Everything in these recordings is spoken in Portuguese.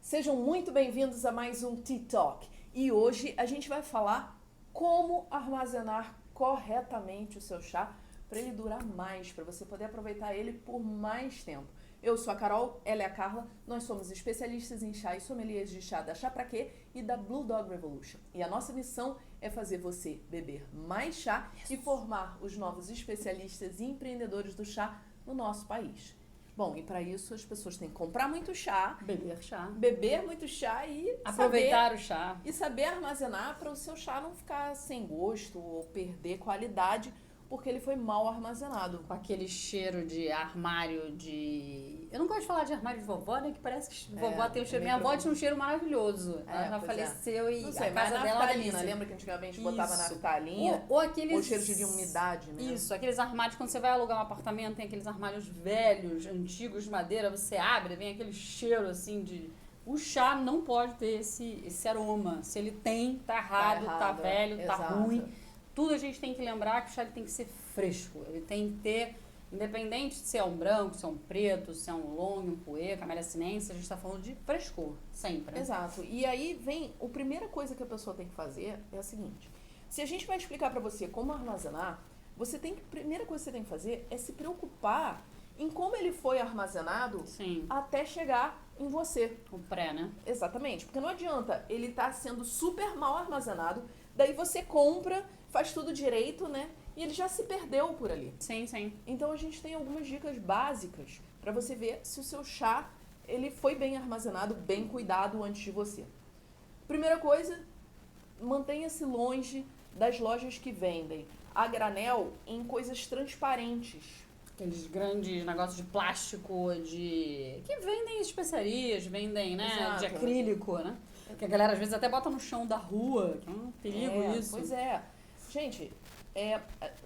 Sejam muito bem-vindos a mais um Tea Talk. E hoje a gente vai falar como armazenar corretamente o seu chá para ele durar mais, para você poder aproveitar ele por mais tempo. Eu sou a Carol, ela é a Carla, nós somos especialistas em chá e sommeliers de chá da Chá Pra Quê e da Blue Dog Revolution. E a nossa missão é fazer você beber mais chá e formar os novos especialistas e empreendedores do chá no nosso país. Bom, e para isso as pessoas têm que comprar muito chá, beber muito chá e aproveitar o chá. E saber armazenar para o seu chá não ficar sem gosto ou perder qualidade porque ele foi mal armazenado. Com aquele cheiro de armário de... Eu não gosto de falar de armário de vovó, né? Que parece que vovó tem um cheiro... Minha avó tinha um cheiro maravilhoso. Ela já faleceu e não sei, a casa dela... Naftalina, lembra que antigamente botava naftalina? Ou aqueles... Ou cheiro de umidade, né? Isso, aqueles armários, quando você vai alugar um apartamento, tem aqueles armários velhos, antigos de madeira, você abre, vem aquele cheiro assim de... O chá não pode ter esse aroma. Se ele tem, tá errado, tá velho, exato. Tá ruim. Tudo a gente tem que lembrar que o chá ele tem que ser fresco. Ele tem que ter, independente se é um branco, se é um preto, se é um long, um puer, camélia sinense, a gente está falando de frescor, sempre. Exato. E aí vem, a primeira coisa que a pessoa tem que fazer é a seguinte. Se a gente vai explicar para você como armazenar, a primeira coisa que você tem que fazer é se preocupar em como ele foi armazenado até chegar em você. O pré, né? Exatamente. Porque não adianta ele estar sendo super mal armazenado, daí você compra, faz tudo direito, né? E ele já se perdeu por ali. Sim. Então a gente tem algumas dicas básicas para você ver se o seu chá ele foi bem armazenado, bem cuidado antes de você. Primeira coisa, mantenha-se longe das lojas que vendem a granel em coisas transparentes. Aqueles grandes negócios de plástico, que vendem especiarias, vendem, né? Exato. De acrílico, né? Que a galera às vezes até bota no chão da rua, que é um perigo isso. Pois é. Gente,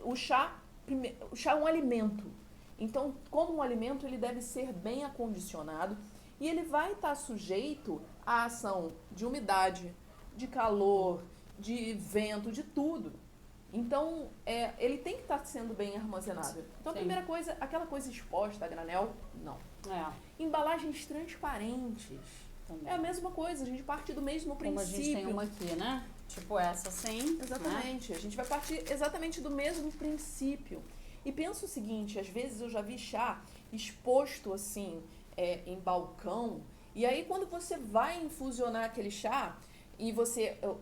o chá é um alimento. Então, como um alimento, ele deve ser bem acondicionado e ele vai estar sujeito à ação de umidade, de calor, de vento, de tudo. Então, ele tem que estar sendo bem armazenado. Então, a primeira coisa, aquela coisa exposta a granel, não. Embalagens transparentes. É a mesma coisa, a gente parte do mesmo princípio. Como a gente tem uma aqui, né? Tipo essa assim. Exatamente, né? A gente vai partir exatamente do mesmo princípio. E pensa o seguinte, às vezes eu já vi chá exposto assim, em balcão, e aí quando você vai infusionar aquele chá, e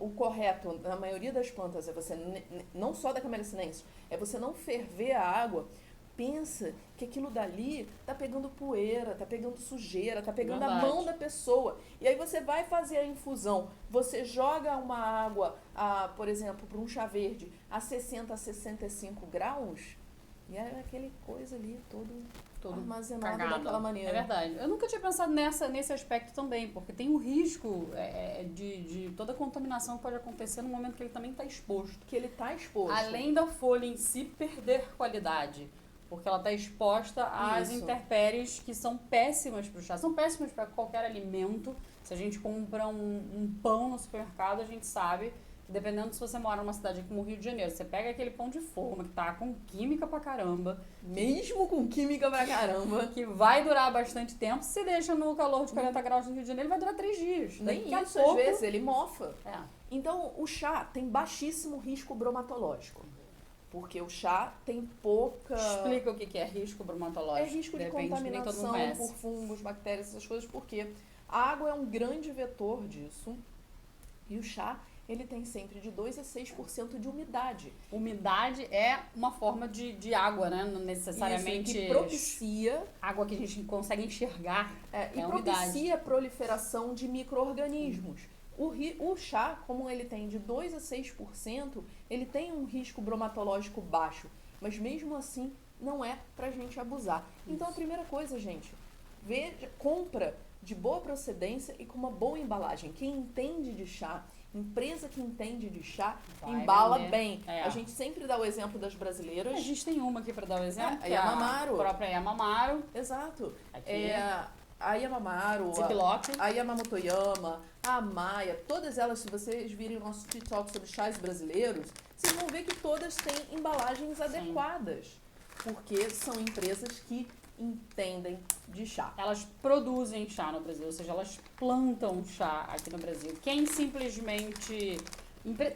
o correto, na maioria das plantas, é você, não só da camélia sinensis, é você não ferver a água. Pensa que aquilo dali tá pegando poeira, tá pegando sujeira, tá pegando a mão da pessoa. E aí você vai fazer a infusão, você joga uma água, por exemplo, para um chá verde a 60 a 65 graus, e é aquele coisa ali todo armazenado cagado. daquela maneira. É verdade. Eu nunca tinha pensado nesse aspecto também, porque tem o risco de toda a contaminação que pode acontecer no momento que ele também está exposto. Que ele está exposto. Além da folha em si perder qualidade. Porque ela está exposta às intempéries que são péssimas para o chá. São péssimas para qualquer alimento. Se a gente compra um pão no supermercado, a gente sabe, dependendo se você mora numa cidade como o Rio de Janeiro, você pega aquele pão de forma que tá com química pra caramba. Mesmo com química pra caramba. Que vai durar bastante tempo. Se você deixa no calor de 40 graus no Rio de Janeiro, ele vai durar 3 dias. Nem isso, às vezes, ele mofa. É. Então, o chá tem baixíssimo risco bromatológico. Porque o chá tem pouca... Explica o que é risco bromatológico. É risco de contaminação por fungos, bactérias, essas coisas, porque a água é um grande vetor disso. E o chá, ele tem sempre de 2 a 6% de umidade. Umidade é uma forma de água, né? Não necessariamente... Isso, que propicia... Água que a gente consegue enxergar. E propicia a proliferação de micro-organismos. O chá, como ele tem de 2 a 6%, ele tem um risco bromatológico baixo. Mas mesmo assim, não é pra gente abusar. Então, a primeira coisa, gente, compra de boa procedência e com uma boa embalagem. Quem entende de chá, empresa que entende de chá, embala bem. A gente sempre dá o exemplo das brasileiras. A gente tem uma aqui para dar o exemplo, a Yamamaro. A própria Yamamaro. Exato. A Yamamaro, a Yamamoto Yama, a Amaya, todas elas, se vocês virem o nosso TikTok sobre chás brasileiros, vocês vão ver que todas têm embalagens adequadas. Porque são empresas que entendem de chá. Elas produzem chá no Brasil, ou seja, elas plantam chá aqui no Brasil. Quem simplesmente...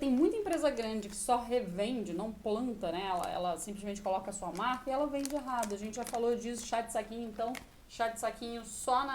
Tem muita empresa grande que só revende, não planta, né? Ela simplesmente coloca a sua marca e ela vende errado. A gente já falou disso, chá de saquinho, então, chá de saquinho só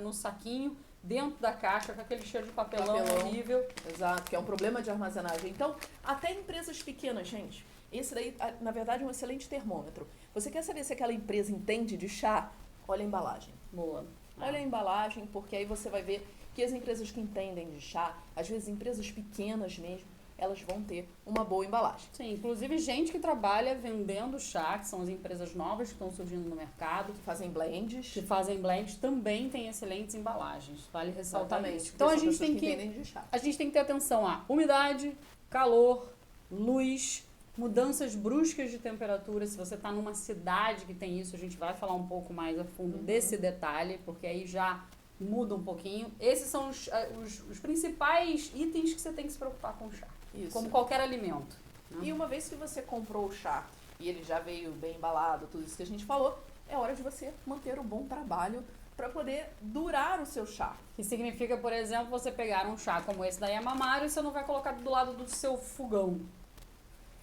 no saquinho, dentro da caixa, com aquele cheiro de papelão horrível. Exato, que é um problema de armazenagem. Então, até empresas pequenas, gente, esse daí, na verdade, é um excelente termômetro. Você quer saber se aquela empresa entende de chá? Olha a embalagem. Boa. Olha a embalagem, porque aí você vai ver que as empresas que entendem de chá, às vezes empresas pequenas mesmo, elas vão ter uma boa embalagem. Sim, inclusive gente que trabalha vendendo chá, que são as empresas novas que estão surgindo no mercado. Que fazem blends. Que fazem blends, também tem excelentes embalagens. Vale ressaltar isso. Então a gente tem que ter atenção a umidade, calor, luz, mudanças bruscas de temperatura. Se você está numa cidade que tem isso, a gente vai falar um pouco mais a fundo desse detalhe, porque aí já muda um pouquinho. Esses são os principais itens que você tem que se preocupar com o chá. Isso. Como qualquer alimento. Né? E uma vez que você comprou o chá e ele já veio bem embalado, tudo isso que a gente falou, é hora de você manter um bom trabalho para poder durar o seu chá. Que significa, por exemplo, você pegar um chá como esse da Yamamara e você não vai colocar do lado do seu fogão.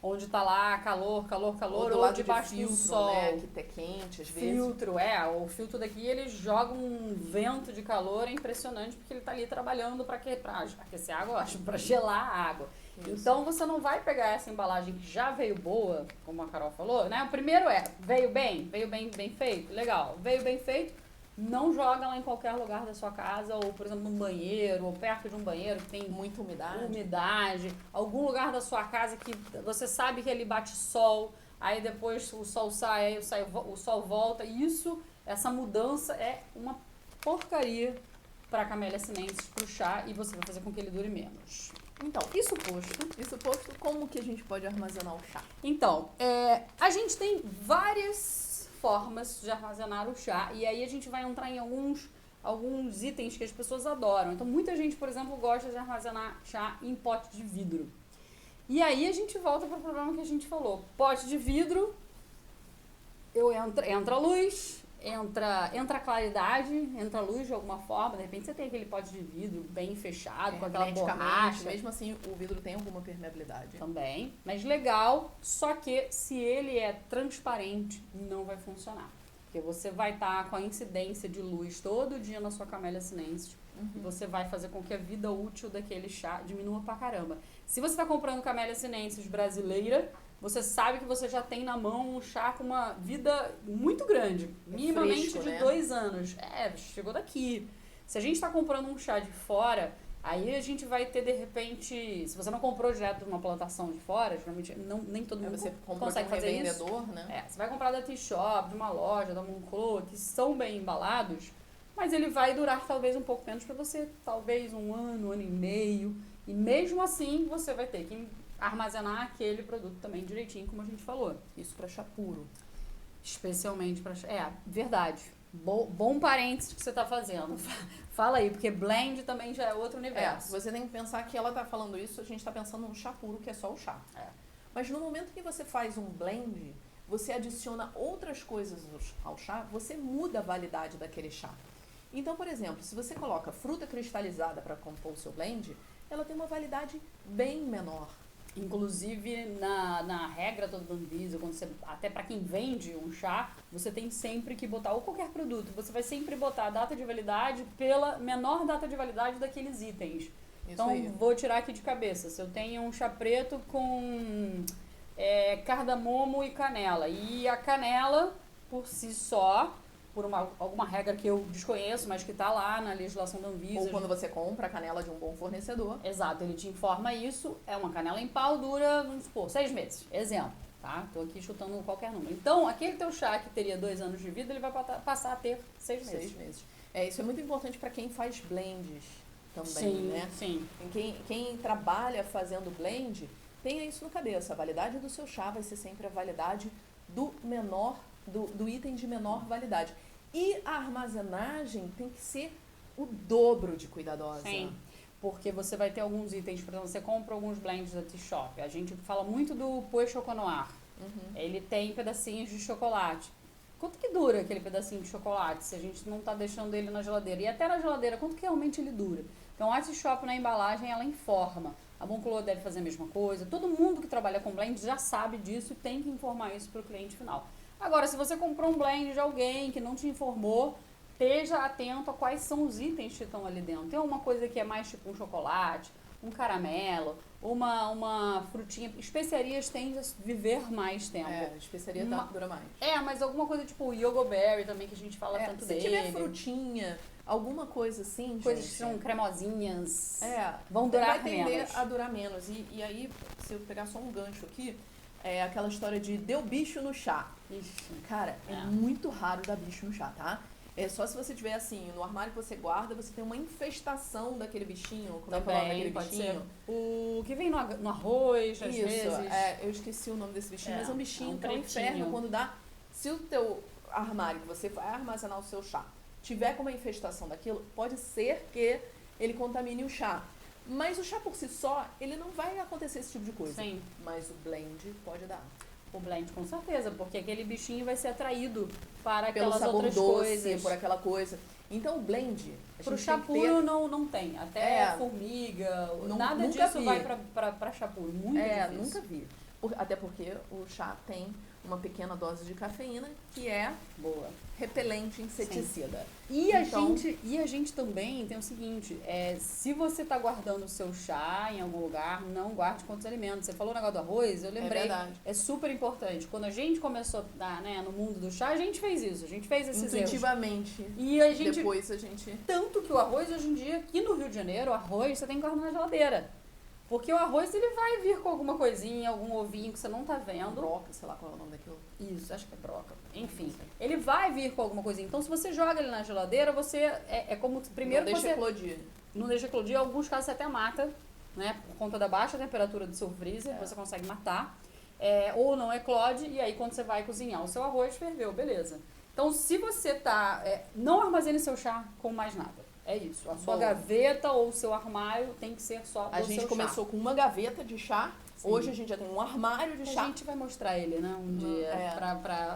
Onde tá lá calor, ou debaixo do sol. Né, que tá quente, às vezes. O filtro daqui, ele joga um vento de calor, é impressionante, porque ele tá ali trabalhando para aquecer a água, acho, para gelar a água. Isso. Então, você não vai pegar essa embalagem que já veio boa, como a Carol falou, né? O primeiro veio bem feito, legal. Veio bem feito, não joga lá em qualquer lugar da sua casa, ou, por exemplo, num banheiro, ou perto de um banheiro que tem muita umidade. Algum lugar da sua casa que você sabe que ali bate sol, aí depois o sol sai, o sol volta. Essa mudança é uma porcaria para a Camellia sinensis, pro chá, e você vai fazer com que ele dure menos. Então, isso posto, como que a gente pode armazenar o chá? Então, a gente tem várias formas de armazenar o chá, e aí a gente vai entrar em alguns itens que as pessoas adoram. Então, muita gente, por exemplo, gosta de armazenar chá em pote de vidro. E aí a gente volta para o problema que a gente falou. Pote de vidro, entra luz, entra claridade, entra luz de alguma forma. De repente você tem aquele pote de vidro bem fechado, com aquela borracha. Mesmo assim, o vidro tem alguma permeabilidade. Também, mas legal, só que se ele é transparente, não vai funcionar. Porque você vai estar com a incidência de luz todo dia na sua Camellia sinensis. E você vai fazer com que a vida útil daquele chá diminua pra caramba. Se você está comprando Camellia sinensis brasileira, você sabe que você já tem na mão um chá com uma vida muito grande, minimamente fresco, de 2 anos. Chegou daqui. Se a gente está comprando um chá de fora, aí a gente vai ter, de repente, se você não comprou direto de uma plantação de fora, geralmente nem todo mundo consegue fazer isso. Né? Você vai comprar da Tea Shop, de uma loja, da Moncloa, que são bem embalados, mas ele vai durar talvez um pouco menos para você, talvez um ano e meio. E mesmo assim, você vai ter que armazenar aquele produto também direitinho, como a gente falou. Isso para chá puro. Especialmente para chá. Verdade. Bom parênteses que você está fazendo. Fala aí, porque blend também já é outro universo. Você tem que pensar que ela está falando isso, a gente está pensando no chá puro, que é só o chá. Mas no momento que você faz um blend, você adiciona outras coisas ao chá, você muda a validade daquele chá. Então, por exemplo, se você coloca fruta cristalizada para compor o seu blend, ela tem uma validade bem menor. Inclusive, na regra toda da Anvisa, até para quem vende um chá, você tem sempre que botar, ou qualquer produto, você vai sempre botar a data de validade pela menor data de validade daqueles itens. Isso então, aí. Vou tirar aqui de cabeça. Se eu tenho um chá preto com cardamomo e canela, e a canela, por si só, por alguma regra que eu desconheço, mas que está lá na legislação da Anvisa. Ou quando você compra a canela de um bom fornecedor. Exato, ele te informa isso. É uma canela em pau, dura, vamos supor, 6 meses. Exemplo, tá? Tô aqui chutando qualquer número. Então, aquele teu chá que teria 2 anos de vida, ele vai passar a ter 6 meses. 6 meses. Isso é muito importante para quem faz blends também, sim, né? Sim. Quem trabalha fazendo blend, tenha isso na cabeça. A validade do seu chá vai ser sempre a validade do item de menor validade. E a armazenagem tem que ser o dobro de cuidadosa. Sim, porque você vai ter alguns itens, por exemplo, você compra alguns blends da Tea Shop. A gente fala muito do Pois Choconoir. Ele tem pedacinhos de chocolate. quanto que dura aquele pedacinho de chocolate se a gente não tá deixando ele na geladeira? E até na geladeira, quanto que realmente ele dura? Então, a Ice Shop na embalagem, ela informa. A Moncloa deve fazer a mesma coisa. Todo mundo que trabalha com blend já sabe disso e tem que informar isso para o cliente final. Agora, se você comprou um blend de alguém que não te informou, esteja atento a quais são os itens que estão ali dentro. Tem uma coisa que é mais tipo um chocolate, um caramelo, uma frutinha. Especiarias tendem a viver mais tempo. Especiaria dura mais. Mas alguma coisa tipo yogoberry também, que a gente fala tanto dele. Se tiver frutinha, alguma coisa assim, coisas que são cremosinhas, vão durar vai menos. tender a durar menos. E aí, se eu pegar só um gancho aqui, é aquela história de deu bicho no chá. Ixi. Cara, é muito raro dar bicho no chá, tá? É só se você tiver assim, no armário que você guarda, você tem uma infestação daquele bichinho. Como também, é que é o nome daquele pode bichinho? ser o que vem no arroz, às vezes. Eu esqueci o nome desse bichinho, mas é um bichinho que é um pretinho. inferno quando dá. Se o teu armário que você vai armazenar o seu chá tiver com uma infestação daquilo, pode ser que ele contamine o chá. Mas o chá por si só, ele não vai acontecer esse tipo de coisa. Sim. Mas o blend pode dar. O blend, com certeza, porque aquele bichinho vai ser atraído para pelo aquelas sabor outras doce, coisas. por aquela coisa. Então o blend, Pro chá puro não tem. Até formiga, nada disso vai pra chá puro. Muito difícil. Nunca vi. Até porque o chá tem uma pequena dose de cafeína que é boa, repelente, inseticida. E a gente também tem o seguinte, se você tá guardando o seu chá em algum lugar, não guarde com outros alimentos. Você falou o negócio do arroz, eu lembrei, é super importante. Quando a gente começou no mundo do chá, a gente fez isso, a gente fez esses intuitivamente. Erros. E depois a gente... Tanto que o arroz, hoje em dia, aqui no Rio de Janeiro, o arroz você tem que guardar na geladeira. Porque o arroz, ele vai vir com alguma coisinha, algum ovinho que você não tá vendo. Broca, sei lá qual é o nome daquilo. Isso, acho que é broca. Enfim, ele vai vir com alguma coisinha. Então, se você joga ele na geladeira, você... É como... Primeiro não deixa eclodir. Não deixa eclodir. Em alguns casos, você até mata, né? Por conta da baixa temperatura do seu freezer, você consegue matar. Ou não eclode, e aí quando você vai cozinhar o seu arroz, ferveu, beleza. Então, se você tá... não armazene seu chá com mais nada. É isso. A sua gaveta ou o seu armário tem que ser só do seu chá. A gente começou com uma gaveta de chá. Sim. Hoje a gente já tem um armário de chá. A gente vai mostrar ele, né? Um dia.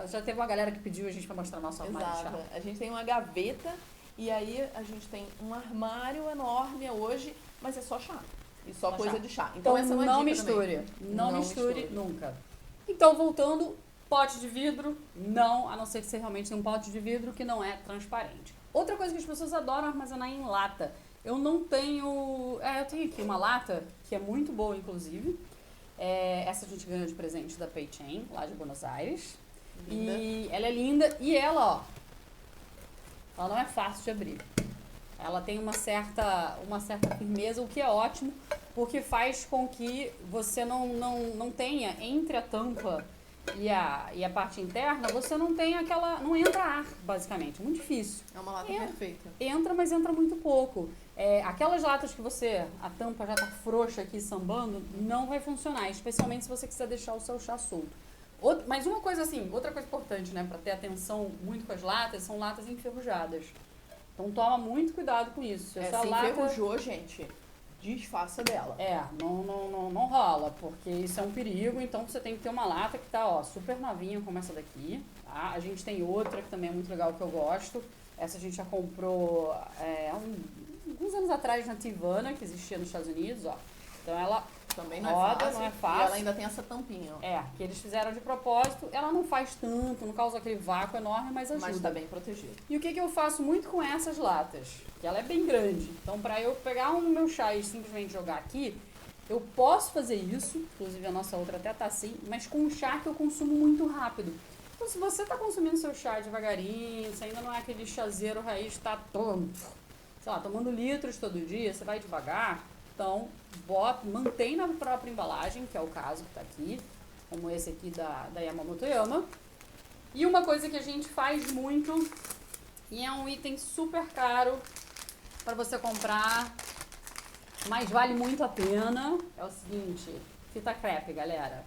Já teve uma galera que pediu a gente pra mostrar nosso armário de chá. A gente tem uma gaveta e aí a gente tem um armário enorme hoje, mas é só chá. E só coisa de chá. Então essa é uma não dica misture. Também. Não misture nunca. Então, voltando, pote de vidro, não, a não ser que você realmente tenha um pote de vidro que não é transparente. Outra coisa que as pessoas adoram armazenar em lata. Eu não tenho... eu tenho aqui uma lata, que é muito boa, inclusive. Essa a gente ganhou de presente da Paychain, lá de Buenos Aires. Linda. E ela é linda. E ela, ela não é fácil de abrir. Ela tem uma certa firmeza, o que é ótimo, porque faz com que você não tenha entre a tampa e a parte interna, você não tem não entra ar, basicamente. Muito difícil. É uma lata perfeita. Entra, mas entra muito pouco. Aquelas latas que a tampa já tá frouxa aqui, sambando, não vai funcionar, especialmente se você quiser deixar o seu chá solto. Mas outra coisa importante, né, pra ter atenção muito com as latas, são latas enferrujadas. Então toma muito cuidado com isso. Se enferrujou, gente, desfaça dela. Não rola, porque isso é um perigo, então você tem que ter uma lata que tá, super novinha, como essa daqui, tá? A gente tem outra que também é muito legal, que eu gosto. Essa a gente já comprou alguns anos atrás na Tivana, que existia nos Estados Unidos, ó. Então ela também não é fácil. E ela ainda tem essa tampinha, ó. Que eles fizeram de propósito. Ela não faz tanto, não causa aquele vácuo enorme, mas ajuda. Mas tá bem protegido. E o que eu faço muito com essas latas? Que ela é bem grande. Então, pra eu pegar o meu chá e simplesmente jogar aqui, eu posso fazer isso. Inclusive, a nossa outra até tá assim. Mas com um chá que eu consumo muito rápido. Então, se você tá consumindo seu chá devagarinho, você ainda não é aquele chazeiro raiz, tá tomando litros todo dia, você vai devagar. Então, mantém na própria embalagem, que é o caso que tá aqui, como esse aqui da Yamamoto Yama. E uma coisa que a gente faz muito, e é um item super caro para você comprar, mas vale muito a pena, é o seguinte: fita crepe, galera.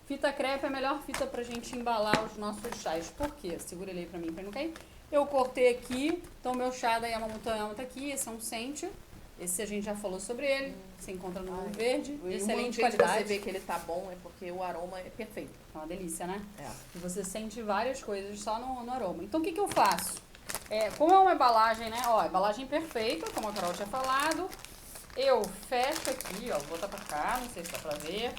Fita crepe é a melhor fita pra gente embalar os nossos chás. Por quê? Segura ele aí pra mim, pra não cair. Eu cortei aqui, então meu chá da Yamamoto Yama tá aqui, esse é um cente. Esse a gente já falou sobre ele. Você encontra no Mundo Verde. Excelente qualidade. Você vê que ele tá bom é porque o aroma é perfeito. É uma delícia, né? É. E você sente várias coisas só no aroma. Então, o que eu faço? Como é uma embalagem, né? Ó, embalagem perfeita, como a Carol tinha falado. Eu fecho aqui, ó. Vou botar pra cá, não sei se dá pra ver.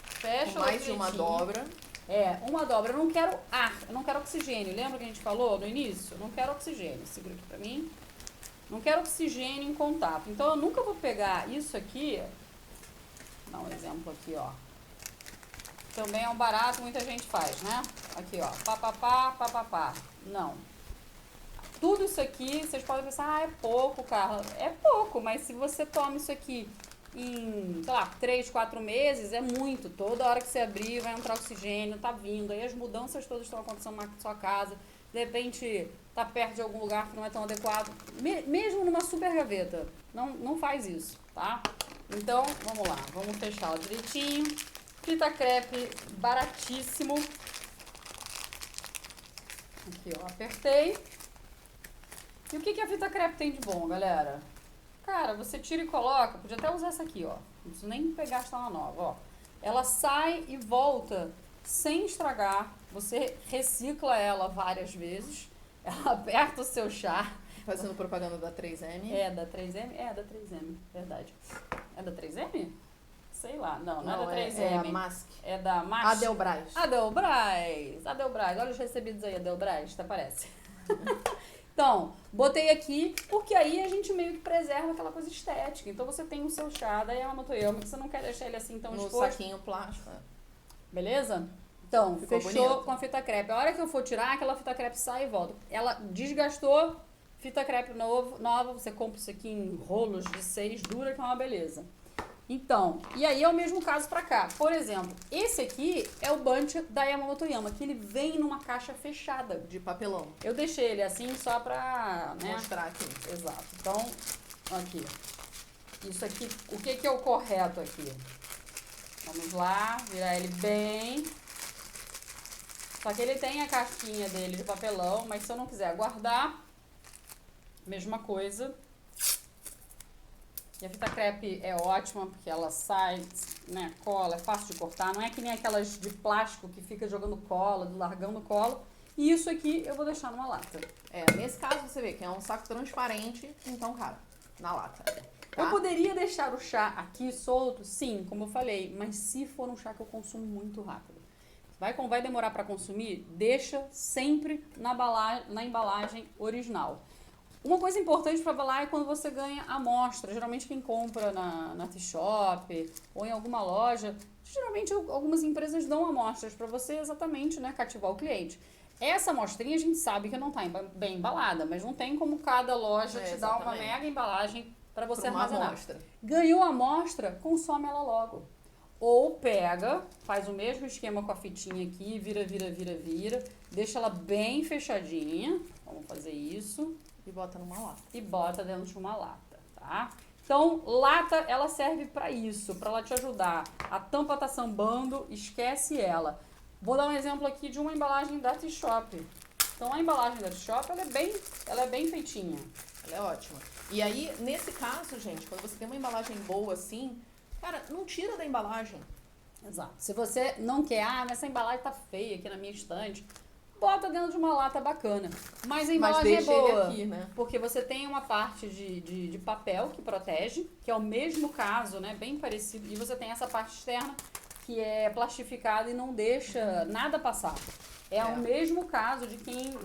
Fecho com mais de uma dobra. Uma dobra. Eu não quero ar, eu não quero oxigênio. Lembra que a gente falou no início? Eu não quero oxigênio. Segura aqui pra mim. Não quero oxigênio em contato. Então, eu nunca vou pegar isso aqui. Vou dar um exemplo aqui, ó. Também é um barato, muita gente faz, né? Aqui, ó. Pá. Não. Tudo isso aqui, vocês podem pensar, é pouco, Carla. É pouco, mas se você toma isso aqui em, sei lá, 3, 4 meses, é muito. Toda hora que você abrir, vai entrar oxigênio, tá vindo. Aí as mudanças todas estão acontecendo na sua casa. De repente, tá perto de algum lugar que não é tão adequado. Mesmo numa super gaveta. Não faz isso, tá? Então, vamos lá. Vamos fechar ela direitinho. Fita crepe baratíssimo. Aqui, ó. Apertei. E o que a fita crepe tem de bom, galera? Cara, você tira e coloca. Podia até usar essa aqui, ó. Não preciso nem pegar esta nova, ó. Ela sai e volta sem estragar. Você recicla ela várias vezes. Ela aperta o seu chá. Fazendo propaganda da 3M. É da 3M? É da 3M, verdade. É da 3M? Sei lá. Não é da 3M. É a Mask. É da Mask. Adelbras. Adelbras. Olha os recebidos aí, Adelbras, até parece. Então, botei aqui, porque aí a gente meio que preserva aquela coisa estética. Então, você tem o seu chá da Yamamotoyama, que você não quer deixar ele assim tão exposto. No saquinho plástico. Beleza? Então, ficou fechou bonito. Com a fita crepe. A hora que eu for tirar, aquela fita crepe sai e volta. Ela desgastou, fita crepe nova, você compra isso aqui em rolos de 6, dura, que é uma beleza. Então, e aí é o mesmo caso pra cá. Por exemplo, esse aqui é o bunch da Yamamotoyama, que ele vem numa caixa fechada. De papelão. Eu deixei ele assim só pra, né? Mostrar aqui. Exato. Então, aqui. Isso aqui, o que é o correto aqui? Vamos lá, virar ele bem. Só que ele tem a casquinha dele de papelão, mas se eu não quiser guardar, mesma coisa. E a fita crepe é ótima, porque ela sai, né, cola, é fácil de cortar. Não é que nem aquelas de plástico que fica jogando cola, largando cola. E isso aqui eu vou deixar numa lata. Nesse caso você vê que é um saco transparente, então, cara, na lata. Tá? Eu poderia deixar o chá aqui solto, sim, como eu falei, mas se for um chá que eu consumo muito rápido. Vai demorar para consumir, deixa sempre na embalagem original. Uma coisa importante para falar é quando você ganha amostra. Geralmente quem compra na T-Shop ou em alguma loja, geralmente algumas empresas dão amostras para você exatamente, né, cativar o cliente. Essa amostrinha a gente sabe que não está bem embalada, mas não tem como cada loja te dar uma mega embalagem para você armazenar. Amostra. Ganhou a amostra, consome ela logo. Ou pega, faz o mesmo esquema com a fitinha aqui, vira, deixa ela bem fechadinha. Vamos fazer isso. E bota numa lata. E bota dentro de uma lata, tá? Então, lata, ela serve pra isso, pra ela te ajudar. A tampa tá sambando, esquece ela. Vou dar um exemplo aqui de uma embalagem da T-Shop. Então, a embalagem da T-Shop, ela é bem feitinha. Ela é ótima. E aí, nesse caso, gente, quando você tem uma embalagem boa assim, cara, não tira da embalagem. Exato. Se você não quer, mas essa embalagem tá feia aqui na minha estante, bota dentro de uma lata bacana. Mas a embalagem é boa, aqui, né? Porque você tem uma parte de papel que protege, que é o mesmo caso, né? Bem parecido. E você tem essa parte externa que é plastificada e não deixa nada passar. É o mesmo caso de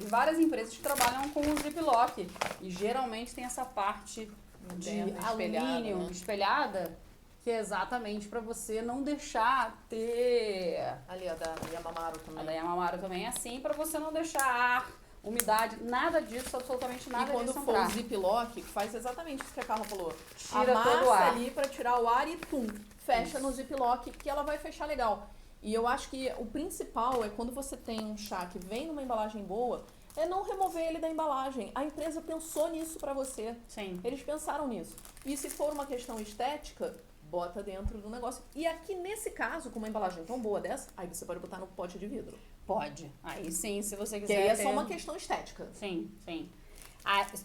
várias empresas que trabalham com o Ziploc. E geralmente tem essa parte de alumínio espelhada, que é exatamente para você não deixar ter... Ali, a da Yamamaro também. A da Yamamaro também é assim, para você não deixar ar, umidade, nada disso, absolutamente nada disso. E quando for o Ziploc, faz exatamente isso que a Carla falou. Tira todo o ar ali para tirar o ar e fecha no Ziploc, que ela vai fechar legal. E eu acho que o principal é quando você tem um chá que vem numa embalagem boa, é não remover ele da embalagem. A empresa pensou nisso para você. Sim. Eles pensaram nisso. E se for uma questão estética, bota dentro do negócio. E aqui, nesse caso, com uma embalagem tão boa dessa, aí você pode botar no pote de vidro. Pode. Aí sim, se você quiser. Que aí é só uma questão estética. Sim, sim.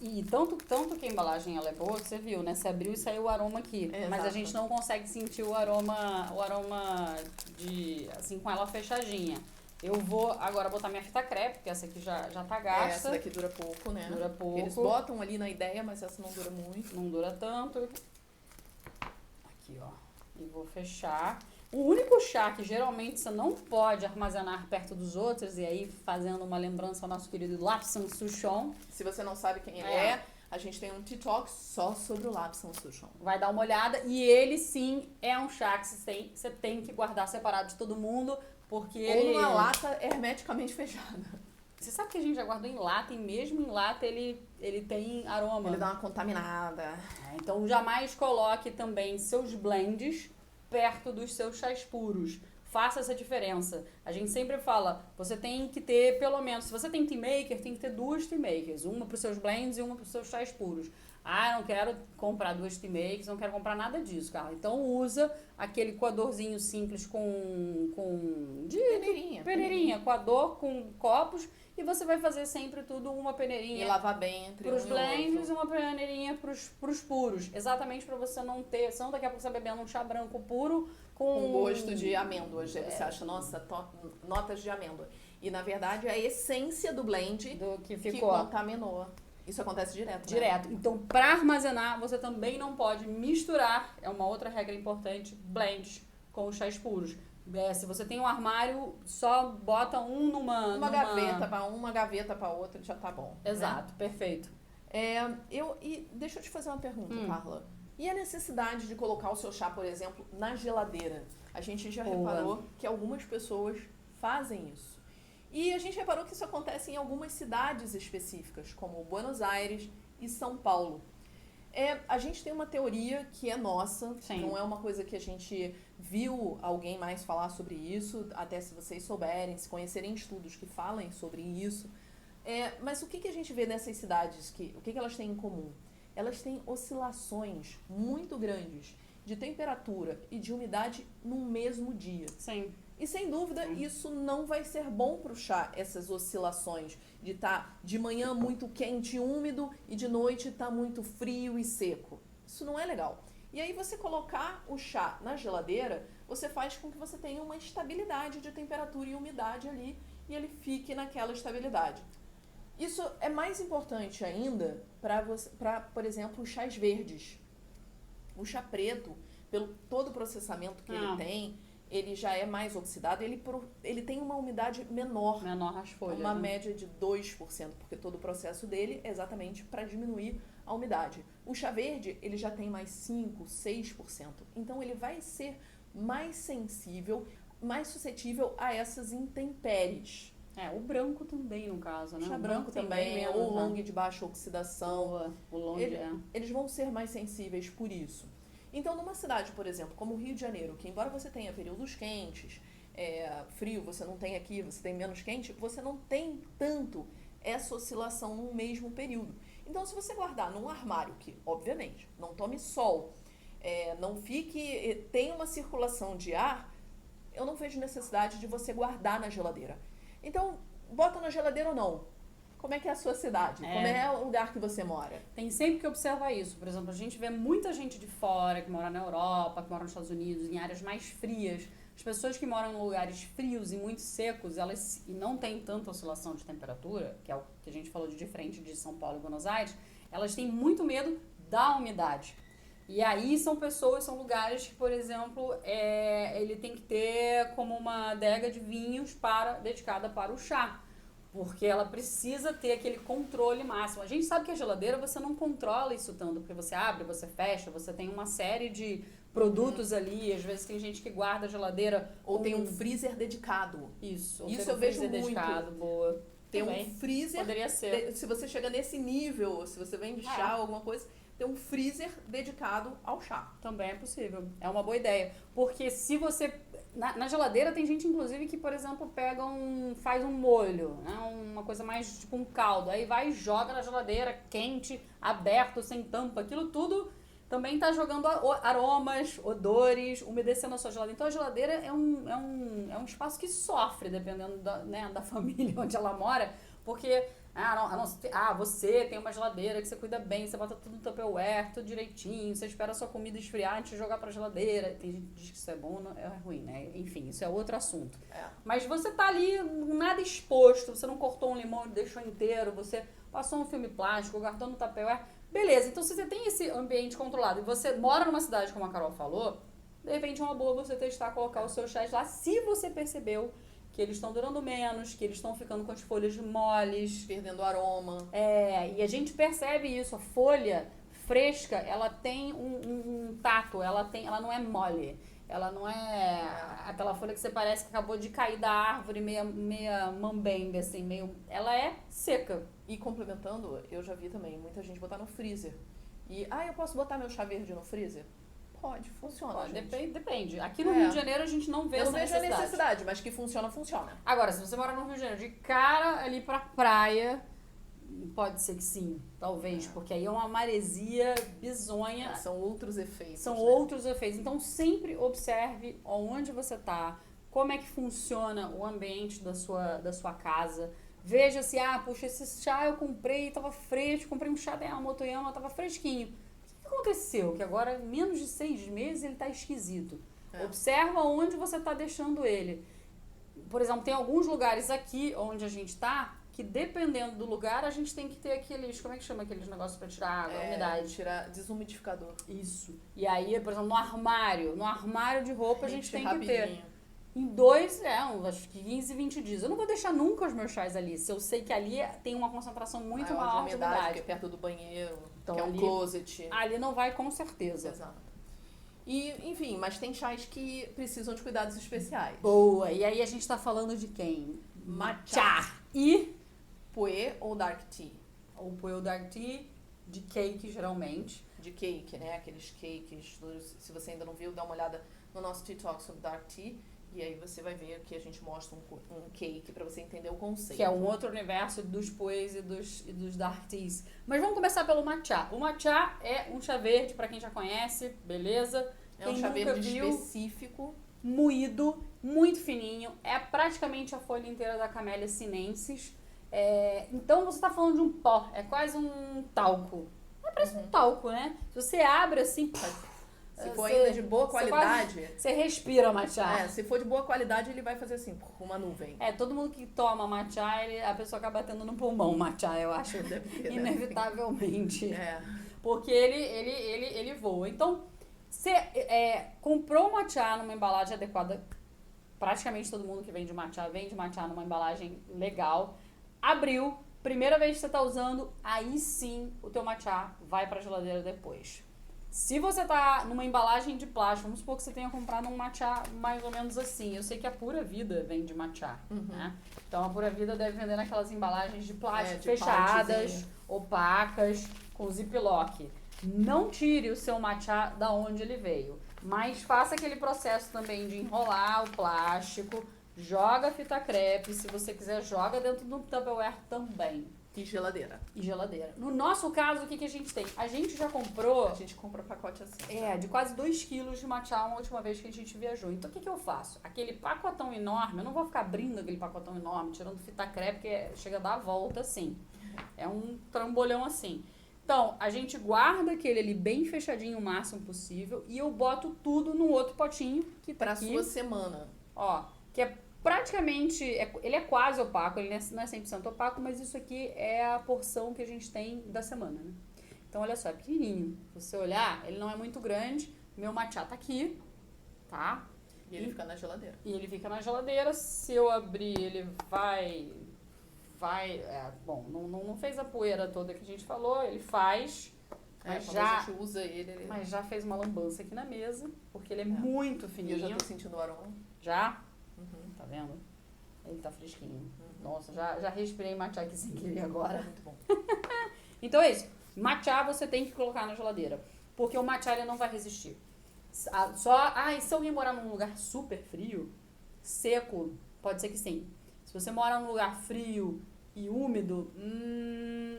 E tanto que a embalagem ela é boa, você viu, né? Você abriu e saiu o aroma aqui. Exato. Mas a gente não consegue sentir o aroma de, assim, com ela fechadinha. Eu vou agora botar minha fita crepe, porque essa aqui já tá gasta. Essa daqui dura pouco, né? Dura pouco. Eles botam ali na ideia, mas essa não dura muito. Não dura tanto. Aqui, ó. E vou fechar. O único chá que geralmente você não pode armazenar perto dos outros, e aí fazendo uma lembrança ao nosso querido Lapsang Souchong. Se você não sabe quem ele é, a gente tem um TikTok só sobre o Lapsang Souchong. Vai dar uma olhada. E ele, sim, é um chá que você tem que guardar separado de todo mundo, porque ou numa lata hermeticamente fechada. Você sabe que a gente já guardou em lata, e mesmo em lata ele tem aroma. Ele dá uma contaminada. Então jamais coloque também seus blends perto dos seus chás puros. Faça essa diferença. A gente sempre fala, você tem que ter pelo menos, se você tem tea maker, tem que ter 2 tea makers. Uma para os seus blends e uma para os seus chás puros. Ah, não quero comprar 2 tea makers, não quero comprar nada disso, cara. Então usa aquele coadorzinho simples com peneirinha, coador com copos, e você vai fazer sempre tudo uma peneirinha. E lavar bem entre pros blends e uma peneirinha pros puros. Exatamente para você não ter, senão daqui a pouco você bebendo um chá branco puro com gosto de amêndoas. Aí você acha, nossa, notas de amêndoa. E na verdade é a essência do blend que contaminou. Isso acontece direto, né? Então, para armazenar, você também não pode misturar, é uma outra regra importante, blends com os chás puros. Se você tem um armário, só bota numa gaveta para uma gaveta para outra, já tá bom. Exato, né? Perfeito. E deixa eu te fazer uma pergunta, Carla. E a necessidade de colocar o seu chá, por exemplo, na geladeira? A gente já reparou que algumas pessoas fazem isso. E a gente reparou que isso acontece em algumas cidades específicas, como Buenos Aires e São Paulo. A gente tem uma teoria que é nossa, Sim. Não é uma coisa que a gente viu alguém mais falar sobre isso, até se vocês souberem, se conhecerem estudos que falem sobre isso. Mas o que a gente vê nessas cidades, o que elas têm em comum? Elas têm oscilações muito grandes de temperatura e de umidade no mesmo dia. Sim. E sem dúvida, isso não vai ser bom para o chá, essas oscilações de estar de manhã muito quente e úmido e de noite estar muito frio e seco. Isso não é legal. E aí você colocar o chá na geladeira, você faz com que você tenha uma estabilidade de temperatura e umidade ali e ele fique naquela estabilidade. Isso é mais importante ainda para, por exemplo, os chás verdes. O chá preto, pelo todo o processamento que ele tem, ele já é mais oxidado, ele tem uma umidade menor. Menor as folhas. Uma média de 2%, porque todo o processo dele é exatamente para diminuir a umidade. O chá verde, ele já tem mais 5%, 6%. Então, ele vai ser mais sensível, mais suscetível a essas intempéries. O branco também, no caso, né? O chá branco também, ou o long de baixa oxidação. O long, eles vão ser mais sensíveis por isso. Então, numa cidade, por exemplo, como o Rio de Janeiro, que embora você tenha períodos quentes, frio, você não tem aqui, você tem menos quente, você não tem tanto essa oscilação no mesmo período. Então, se você guardar num armário que, obviamente, não tome sol, não fique, tem uma circulação de ar, eu não vejo necessidade de você guardar na geladeira. Então, bota na geladeira ou não? Como é que é a sua cidade? Como é o lugar que você mora? Tem sempre que observar isso. Por exemplo, a gente vê muita gente de fora, que mora na Europa, que mora nos Estados Unidos, em áreas mais frias. As pessoas que moram em lugares frios e muito secos, elas e não têm tanta oscilação de temperatura, que é o que a gente falou de diferente de São Paulo e Buenos Aires, elas têm muito medo da umidade. E aí são lugares que, por exemplo, ele tem que ter como uma adega de vinhos dedicada para o chá. Porque ela precisa ter aquele controle máximo. A gente sabe que a geladeira você não controla isso tanto, porque você abre, você fecha, você tem uma série de produtos ali. Às vezes tem gente que guarda a geladeira. Ou tem um freezer dedicado. Isso eu vejo muito. Dedicado, boa. Tem um freezer. Poderia ser. Se você chega nesse nível, se você vende chá ou alguma coisa, tem um freezer dedicado ao chá. Também é possível. É uma boa ideia. Porque se você... Na geladeira tem gente, inclusive, que, por exemplo, faz um molho, né? Uma coisa mais tipo um caldo. Aí vai e joga na geladeira, quente, aberto, sem tampa. Aquilo tudo também está jogando aromas, odores, umedecendo a sua geladeira. Então a geladeira é um espaço que sofre, dependendo da família onde ela mora. Porque Você tem uma geladeira que você cuida bem, você bota tudo no Tupperware, tudo direitinho, você espera a sua comida esfriar antes de jogar pra geladeira. Tem gente que diz que isso é bom, não, é ruim, né? Enfim, isso é outro assunto. Mas você tá ali, nada exposto, você não cortou um limão e deixou inteiro, você passou um filme plástico, guardou no Tupperware. Beleza, então se você tem esse ambiente controlado e você mora numa cidade, como a Carol falou, de repente é uma boa você testar, colocar os seus chás lá, se você percebeu que eles estão durando menos, que eles estão ficando com as folhas moles. Perdendo aroma. E a gente percebe isso. A folha fresca, ela tem um tato, ela não é mole. Ela não é aquela folha que você parece que acabou de cair da árvore, meia mambenga, assim, ela é seca. E complementando, eu já vi também muita gente botar no freezer. E, eu posso botar meu chá verde no freezer? Pode, funciona, gente. Depende. Aqui no Rio de Janeiro a gente não vê essa necessidade. Eu não vejo a necessidade, mas que funciona, funciona. Agora, se você mora no Rio de Janeiro, de cara ali pra praia, pode ser que sim, talvez, porque aí é uma maresia bizonha. São outros efeitos. Outros efeitos. Então, sempre observe onde você tá, como é que funciona o ambiente da sua casa. Veja se, puxa, esse chá eu comprei, tava fresco, comprei um chá da Motoyama, tava fresquinho. O que aconteceu? Que agora, em menos de 6 meses, ele tá esquisito. Observa onde você tá deixando ele. Por exemplo, tem alguns lugares aqui onde a gente tá, que dependendo do lugar, a gente tem que ter aqueles, como é que chama aqueles negócios pra tirar água, umidade? Tirar desumidificador. Isso. E aí, por exemplo, no armário de roupa a gente tem que ter. Em acho que 15, 20 dias. Eu não vou deixar nunca os meus chás ali, se eu sei que ali tem uma concentração muito maior de umidade. Que é perto do banheiro, então, que é um closet. Ali não vai com certeza. Exato. E, enfim, mas tem chás que precisam de cuidados especiais. Boa! E aí a gente tá falando de quem? Matcha. E Puer ou dark tea? Ou puer ou dark tea, de cake, geralmente. De cake, né? Aqueles cakes. Se você ainda não viu, dá uma olhada no nosso Tea Talk sobre dark tea. E aí você vai ver que a gente mostra um cake pra você entender o conceito. Que é um outro universo dos puers e dos dark teas. Mas vamos começar pelo matcha. O matcha é um chá verde, pra quem já conhece, beleza? É um chá verde específico. Moído, muito fininho. É praticamente a folha inteira da Camellia sinensis. Então você tá falando de um pó. É quase um talco. Parece um talco, né? Se você abre assim... Se for ainda de boa qualidade... Você respira matcha. Se for de boa qualidade, ele vai fazer assim, com uma nuvem. Todo mundo que toma matcha, a pessoa acaba tendo no pulmão matcha, eu acho. Inevitavelmente. Porque ele voa. Então, você comprou o matcha numa embalagem adequada. Praticamente todo mundo que vende matcha numa embalagem legal. Abriu, primeira vez que você tá usando, aí sim o teu matcha vai pra geladeira depois. Se você tá numa embalagem de plástico, vamos supor que você tenha comprado um matcha mais ou menos assim. Eu sei que a Pura Vida vende matcha, né? Então a Pura Vida deve vender naquelas embalagens de plástico fechadas, opacas, com ziplock. Não tire o seu matcha da onde ele veio, mas faça aquele processo também de enrolar o plástico, joga fita crepe, se você quiser joga dentro do Tupperware também. E geladeira. No nosso caso, o que a gente tem? A gente já comprou... A gente compra pacote assim. De quase 2 quilos de matcha uma última vez que a gente viajou. Então, o que eu faço? Aquele pacotão enorme, eu não vou ficar abrindo aquele pacotão enorme, tirando fita crepe, porque chega a dar a volta assim. É um trambolhão assim. Então, a gente guarda aquele ali bem fechadinho o máximo possível e eu boto tudo no outro potinho que tá aqui. Pra sua semana. Que é praticamente, ele é quase opaco, ele não é 100% opaco, mas isso aqui é a porção que a gente tem da semana, né? Então, olha só, é pequenininho. Se você olhar, ele não é muito grande. Meu matcha tá aqui, tá? E ele fica na geladeira. E ele fica na geladeira. Se eu abrir, ele vai... bom, não fez a poeira toda que a gente falou, ele faz... Mas a gente usa ele... Mas já fez uma lambança aqui na mesa, porque ele é muito fininho. E eu já tô sentindo o aroma. Já? Tá vendo? Ele tá fresquinho. Nossa, já respirei matcha aqui sem querer agora. Muito bom. Então é isso. Matcha você tem que colocar na geladeira. Porque o matcha ele não vai resistir. E se alguém morar num lugar super frio, seco, pode ser que sim. Se você mora num lugar frio e úmido,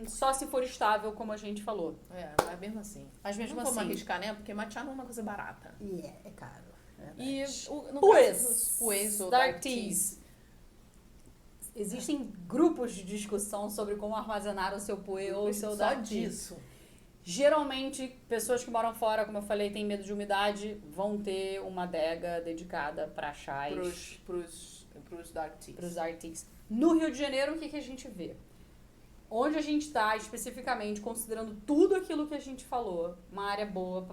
só se for estável, como a gente falou. Mas mesmo assim. Mas mesmo não assim. Vamos arriscar, né? Porque matcha não é uma coisa barata. É caro. E no puers, caso dos puers ou dark teas. existem grupos de discussão sobre como armazenar o seu Puer ou o seu Dark Tea. Disso. Geralmente, pessoas que moram fora, como eu falei, têm medo de umidade, vão ter uma adega dedicada para chás. Pros Dark Teas. Pros Dark Teas. No Rio de Janeiro, o que a gente vê? Onde a gente está, especificamente, considerando tudo aquilo que a gente falou, uma área boa,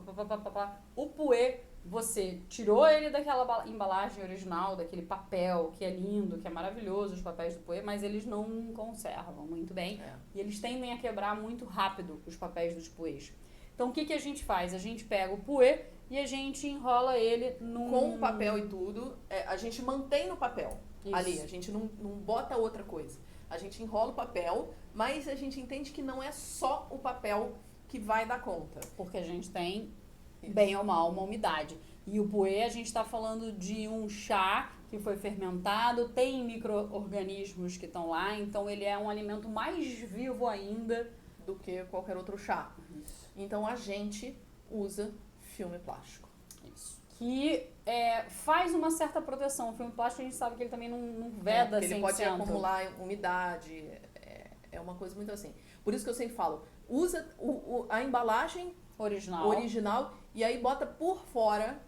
o Puer, você tirou ele daquela embalagem original, daquele papel, que é lindo, que é maravilhoso, os papéis do Puer, mas eles não conservam muito bem. E eles tendem a quebrar muito rápido os papéis dos Puers. Então, o que a gente faz? A gente pega o Puer e a gente enrola ele com o papel e tudo, a gente mantém no papel. Isso. Ali, a gente não bota outra coisa. A gente enrola o papel, mas a gente entende que não é só o papel que vai dar conta. Porque a gente tem, bem ou mal, uma umidade. E o Puer, a gente está falando de um chá que foi fermentado, tem micro-organismos que estão lá, então ele é um alimento mais vivo ainda do que qualquer outro chá. Isso. Então a gente usa filme plástico. Isso. Que faz uma certa proteção. O filme plástico a gente sabe que ele também não veda 100%. Ele pode acumular umidade, é uma coisa muito assim. Por isso que eu sempre falo, usa a embalagem original e aí bota por fora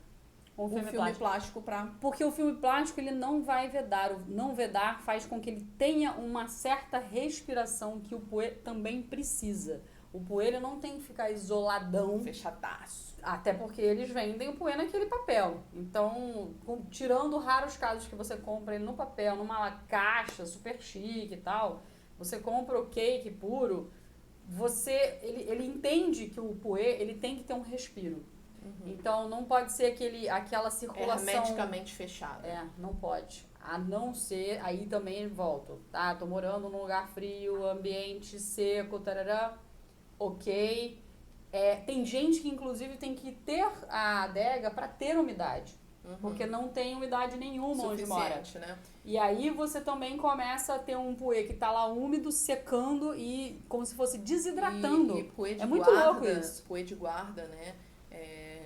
o filme plástico para... Porque o filme plástico ele não vai vedar. O não vedar faz com que ele tenha uma certa respiração que o Puer também precisa. O Puer ele não tem que ficar isoladão. Fechadaço. Até porque eles vendem o Puer naquele papel. Então, tirando raros casos que você compra ele no papel, numa caixa super chique e tal, você compra o cake puro, ele entende que o Puer ele tem que ter um respiro. Uhum. Então, não pode ser aquela circulação... hermeticamente fechada. Não pode. A não ser, aí também volto. Tá, tô morando num lugar frio, ambiente seco, tarará, ok. Tem gente que, inclusive, tem que ter a adega para ter umidade. Uhum. Porque não tem umidade nenhuma onde mora. Né? E aí você também começa a ter um Puer que tá lá úmido, secando e como se fosse desidratando. E Puer de muito guarda, louco isso. Puer de guarda, né?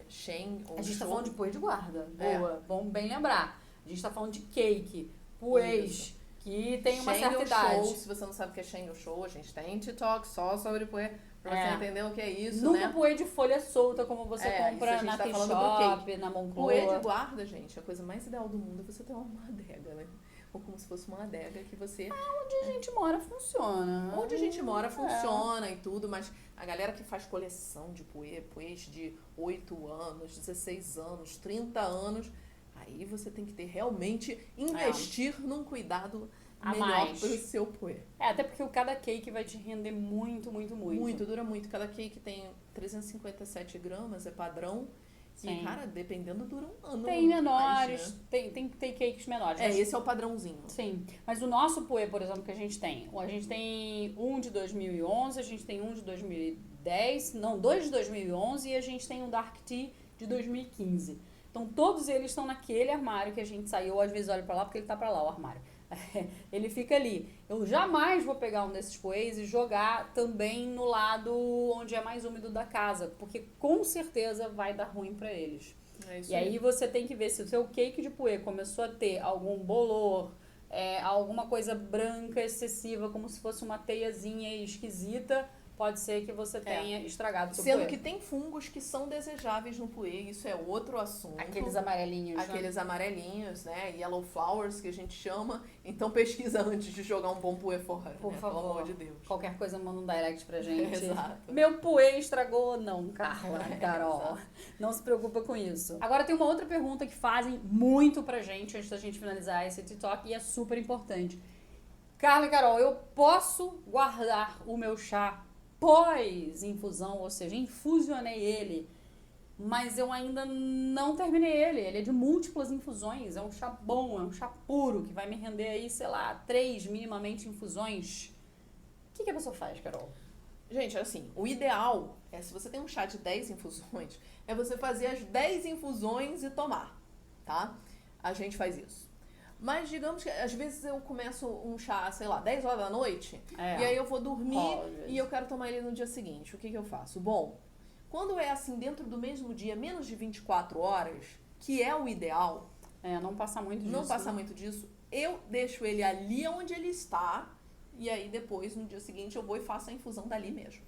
Shen ou a gente tá show. falando de Puer de guarda. Boa, vamos bem lembrar. A gente tá falando de cake, Puers, que tem uma certa idade. Show, se você não sabe o que é Shen ou show, a gente tem TikTok só sobre Puer. Pra você entender o que é isso, nunca né? Puer de folha solta, como você compra na T-Shop, na Moncloa. Puer de guarda, gente, a coisa mais ideal do mundo é você ter uma adega, né? Ou como se fosse uma adega que você... onde a gente mora funciona. Onde a gente mora funciona e tudo, mas a galera que faz coleção de Puers de 8 anos, 16 anos, 30 anos, aí você tem que ter realmente, investir num cuidado melhor pro seu Puer. Até porque cada cake vai te render muito, muito, muito. Muito, dura muito. Cada cake tem 357 gramas, é padrão. Sim. E, cara, dependendo, dura um ano. Tem menores, né? tem cakes menores. Esse é o padrãozinho. Sim. Mas o nosso Puer, por exemplo, que a gente tem um de 2011, a gente tem um de 2010, não, dois de 2011 e a gente tem um Dark Tea de 2015. Então, todos eles estão naquele armário que a gente saiu. Às vezes olho pra lá porque ele tá pra lá, o armário. Ele fica ali. Eu jamais vou pegar um desses Puers e jogar também no lado onde é mais úmido da casa, porque com certeza vai dar ruim pra eles. E aí você tem que ver se o seu cake de Puer começou a ter algum bolor, alguma coisa branca excessiva, como se fosse uma teiazinha esquisita, pode ser que você tenha estragado o seu Puer. Sendo que tem fungos que são desejáveis no Puer, isso é outro assunto. Aqueles amarelinhos, Aqueles amarelinhos, né? Yellow flowers, que a gente chama. Então pesquisa antes de jogar um bom Puer fora, por favor. Pelo amor de Deus. Qualquer coisa manda um direct pra gente. Exato. Meu Puer estragou? Não, Carol. Não se preocupa com isso. Agora tem uma outra pergunta que fazem muito pra gente, antes da gente finalizar esse TikTok, e é super importante. Carla e Carol, eu posso guardar o meu chá pós-infusão, ou seja, infusionei ele, mas eu ainda não terminei ele. Ele é de múltiplas infusões, é um chá bom, é um chá puro, que vai me render aí, 3 minimamente infusões. O que a pessoa faz, Carol? Gente, assim, o ideal é, se você tem um chá de 10 infusões, é você fazer as 10 infusões e tomar, tá? A gente faz isso. Mas digamos que às vezes eu começo um chá, 10 horas da noite, e aí eu vou dormir e eu quero tomar ele no dia seguinte. O que eu faço? Bom, quando é assim dentro do mesmo dia, menos de 24 horas, que é o ideal... não passar muito disso. Não passar muito disso. eu deixo ele ali onde ele está, e aí depois, no dia seguinte, eu vou e faço a infusão dali mesmo.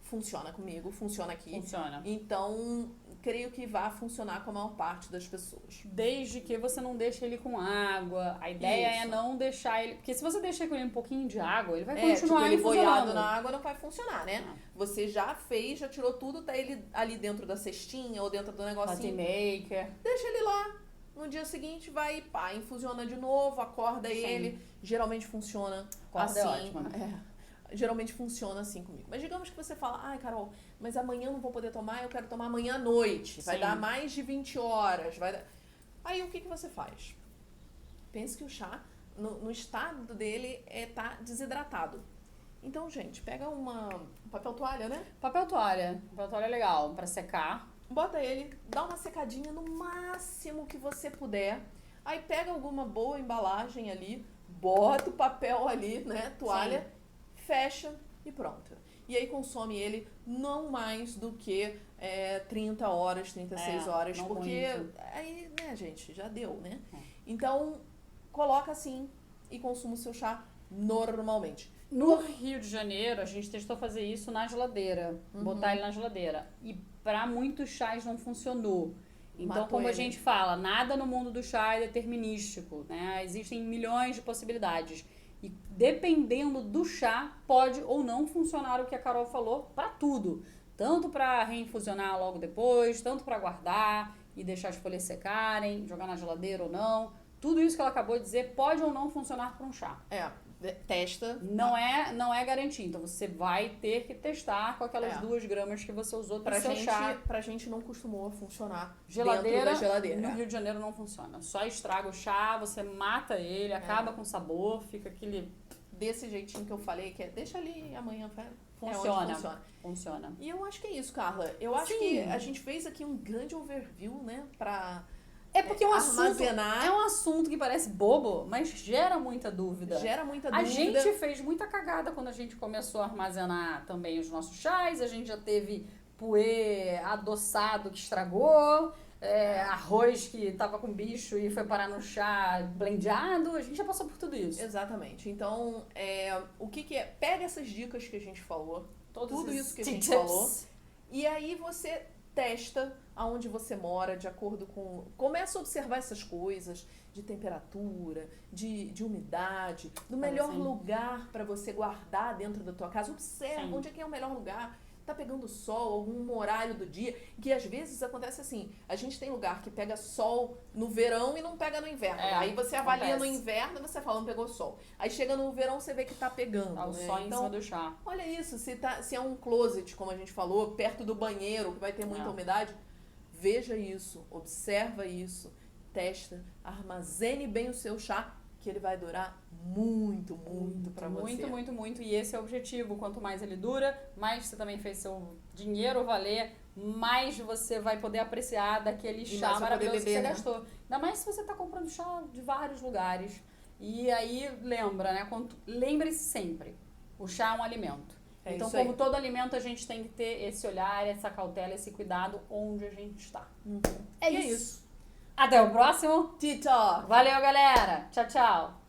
Funciona comigo, funciona aqui. Funciona. Então, creio que vai funcionar com a maior parte das pessoas. Desde que você não deixe ele com água. A ideia é não deixar ele... Porque se você deixar com ele um pouquinho de água, ele vai continuar ele infusionando. boiado na água não vai funcionar, né? Você já fez, já tirou tudo, tá ele ali dentro da cestinha ou dentro do negocinho. Latte maker. Deixa ele lá. No dia seguinte vai, pá, infusiona de novo, acorda ele. Geralmente funciona Acorda assim. é ótimo, né? Geralmente funciona assim comigo. Mas digamos que você fala, ai, Carol, mas amanhã eu não vou poder tomar, eu quero tomar amanhã à noite. Vai dar mais de 20 horas. Aí o que você faz? Pense que o chá, no estado dele, tá desidratado. Então, gente, pega um papel toalha, né? Papel toalha é legal pra secar. Bota ele, dá uma secadinha no máximo que você puder. Aí pega alguma boa embalagem ali, bota o papel ali, né, toalha, fecha e pronto. E aí consome ele não mais do que 30 horas, 36 horas, porque muito. aí, né, gente, já deu, né? Então, coloca assim e consuma o seu chá normalmente. No Rio de Janeiro, a gente testou fazer isso na geladeira, botar ele na geladeira. E para muitos chás não funcionou. Então, como a gente fala, nada no mundo do chá é determinístico, né? Existem milhões de possibilidades. E dependendo do chá, pode ou não funcionar o que a Carol falou para tudo. Tanto para reinfusionar logo depois, tanto para guardar e deixar as folhas secarem, jogar na geladeira ou não. Tudo isso que ela acabou de dizer pode ou não funcionar para um chá. Testa. Não é garantia. Então, você vai ter que testar com aquelas 2 gramas que você usou para seu chá. Pra gente não costumou funcionar geladeira, dentro da geladeira. No Rio de Janeiro não funciona. Só estraga o chá, você mata ele, acaba com o sabor, fica aquele... Desse jeitinho que eu falei, que deixa ali amanhã, Funciona. E eu acho que é isso, Carla. Eu acho que a gente fez aqui um grande overview, né, pra... porque é um assunto que parece bobo, mas gera muita dúvida. A gente fez muita cagada quando a gente começou a armazenar também os nossos chás. A gente já teve puê adoçado que estragou, arroz que tava com bicho e foi parar no chá blendeado. A gente já passou por tudo isso. Exatamente. Então, o que é? Pega essas dicas que a gente falou, tudo isso que a gente tips. falou, e aí você testa aonde você mora, de acordo com... Começa a observar essas coisas de temperatura, de umidade, do melhor lugar para você guardar dentro da tua casa. Observa onde é que é o melhor lugar. Tá pegando sol, algum horário do dia, que às vezes acontece assim, a gente tem lugar que pega sol no verão e não pega no inverno. Aí você avalia no inverno e você fala, não pegou sol. Aí chega no verão, você vê que tá pegando. Tá o sol em cima do chá. Olha isso, se é um closet, como a gente falou, perto do banheiro, que vai ter muita umidade, veja isso, observa isso, testa, armazene bem o seu chá, que ele vai durar muito pra você. Muito. E esse é o objetivo. Quanto mais ele dura, mais você também fez seu dinheiro valer, mais você vai poder apreciar daquele chá maravilhoso que você gastou. Ainda mais se você tá comprando chá de vários lugares. E aí, lembre-se sempre, o chá é um alimento. Então, como todo alimento, a gente tem que ter esse olhar, essa cautela, esse cuidado onde a gente está. É isso. Até o próximo TikTok. Valeu, galera. Tchau, tchau.